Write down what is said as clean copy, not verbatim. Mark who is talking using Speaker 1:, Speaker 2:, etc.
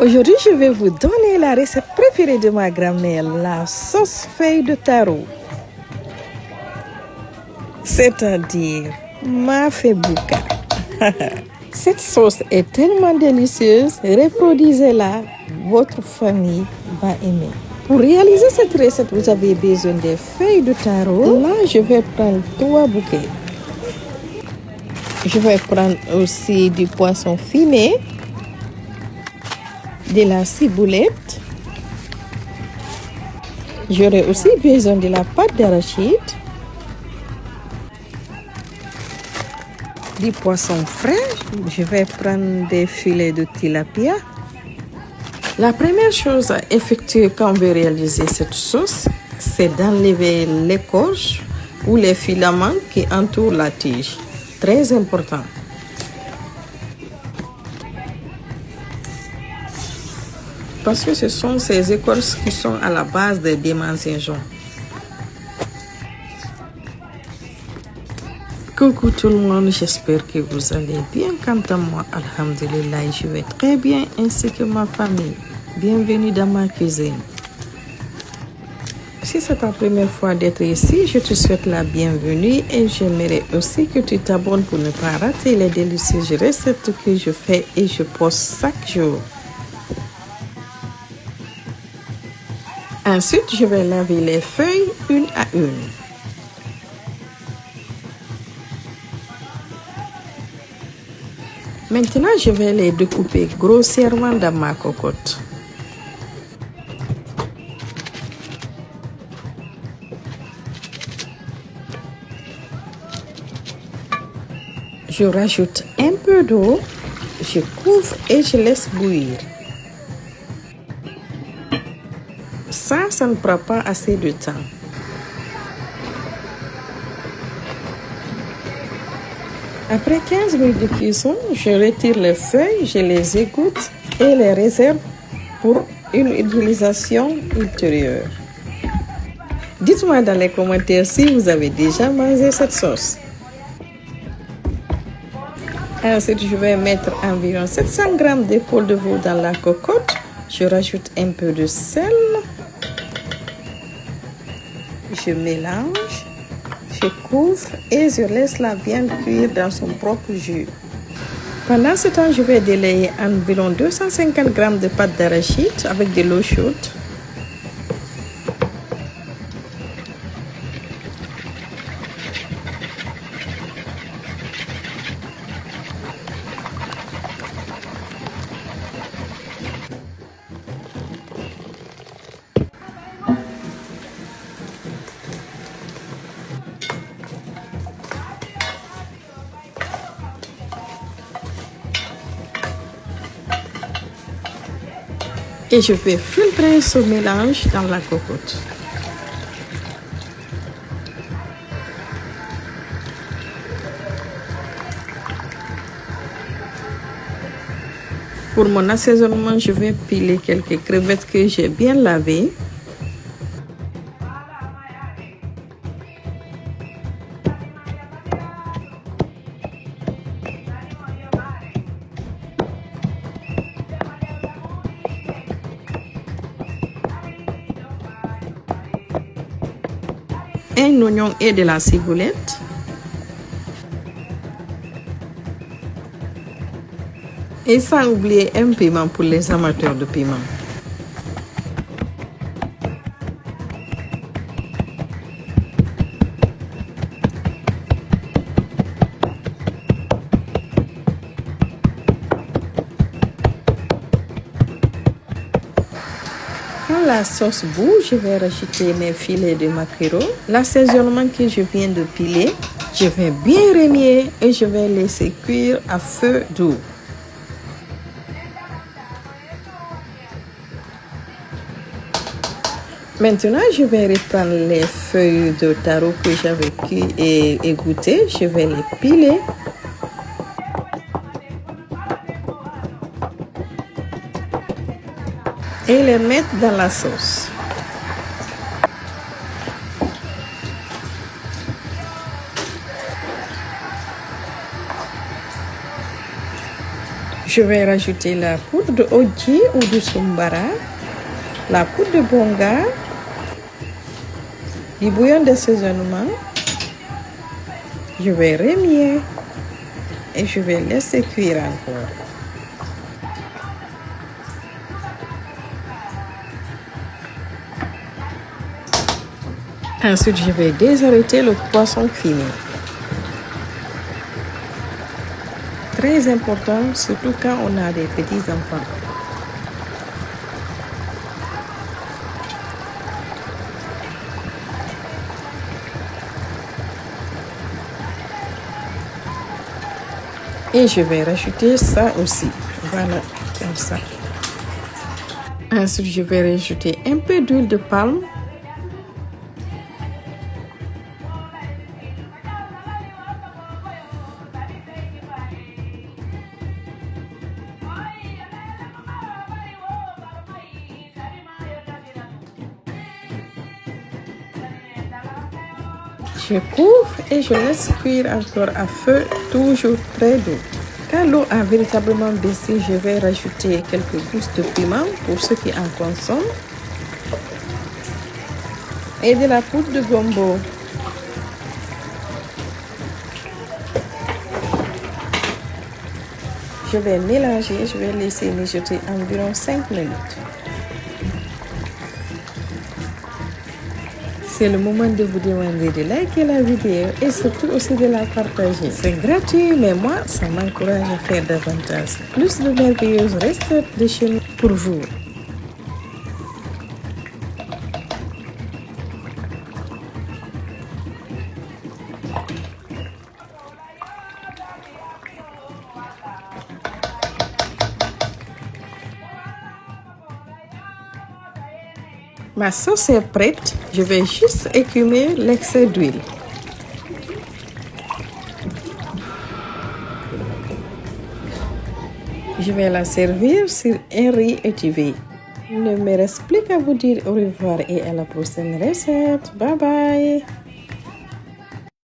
Speaker 1: Aujourd'hui, je vais vous donner la recette préférée de ma grand-mère, la sauce feuille de taro. C'est-à-dire mafé bouka. Cette sauce est tellement délicieuse, reproduisez-la, votre famille va aimer. Pour réaliser cette recette, vous avez besoin des feuilles de taro. Là, je vais prendre 3 bouquets. Je vais prendre aussi du poisson fumé, de la ciboulette. J'aurai aussi besoin de la pâte d'arachide, du poisson frais. Je vais prendre des filets de tilapia. La première chose à effectuer quand on veut réaliser cette sauce, c'est d'enlever l'écorce ou les filaments qui entourent la tige. Très important. Parce que ce sont ces écorces qui sont à la base des démangeaisons. Coucou tout le monde, j'espère que vous allez bien. Quant à moi, alhamdulillah, je vais très bien, ainsi que ma famille. Bienvenue dans ma cuisine. Si c'est ta première fois d'être ici, je te souhaite la bienvenue et j'aimerais aussi que tu t'abonnes pour ne pas rater les délicieuses recettes que je fais et je poste chaque jour. Ensuite, je vais laver les feuilles une à une. Maintenant, je vais les découper grossièrement dans ma cocotte. Je rajoute un peu d'eau, je couvre et je laisse bouillir. Ça ne prend pas assez de temps. Après 15 minutes de cuisson, je retire les feuilles, je les égoutte et les réserve pour une utilisation ultérieure. Dites-moi dans les commentaires si vous avez déjà mangé cette sauce. Ensuite, je vais mettre environ 700 g d'épaule de veau dans la cocotte. Je rajoute un peu de sel. Je mélange, je couvre et je laisse la viande cuire dans son propre jus. Pendant ce temps, je vais délayer environ 250 g de pâte d'arachide avec de l'eau chaude. Et je vais filtrer ce mélange dans la cocotte. Pour mon assaisonnement, je vais piler quelques crevettes que j'ai bien lavées. Un oignon et de la ciboulette. Et sans oublier un piment pour les amateurs de piment. Quand la sauce bout, je vais rajouter mes filets de maquereau. L'assaisonnement que je viens de piler, je vais bien remuer et je vais laisser cuire à feu doux. Maintenant, je vais reprendre les feuilles de taro que j'avais cuit et égouttées. Je vais les piler. Et les mettre dans la sauce. Je vais rajouter la poudre de oji ou de sombara, la poudre de bonga, du bouillon d'assaisonnement. Je vais remuer et je vais laisser cuire encore. Ensuite, je vais désarrêter le poisson fumé. Très important, surtout quand on a des petits enfants. Et je vais rajouter ça aussi. Voilà, comme ça. Ensuite, je vais rajouter un peu d'huile de palme. Je couvre et je laisse cuire encore à feu toujours très doux. Quand l'eau a véritablement baissé, je vais rajouter quelques gousses de piment pour ceux qui en consomment et de la poudre de gombo. Je vais mélanger, je vais laisser mijoter environ 5 minutes. C'est le moment de vous demander de liker la vidéo et surtout aussi de la partager. C'est gratuit, mais moi, ça m'encourage à faire davantage. Plus de merveilleuses recettes de chez nous pour vous. Ma sauce est prête, je vais juste écumer l'excès d'huile. Je vais la servir sur un riz étivé. Il ne me reste plus qu'à vous dire au revoir et à la prochaine recette. Bye bye!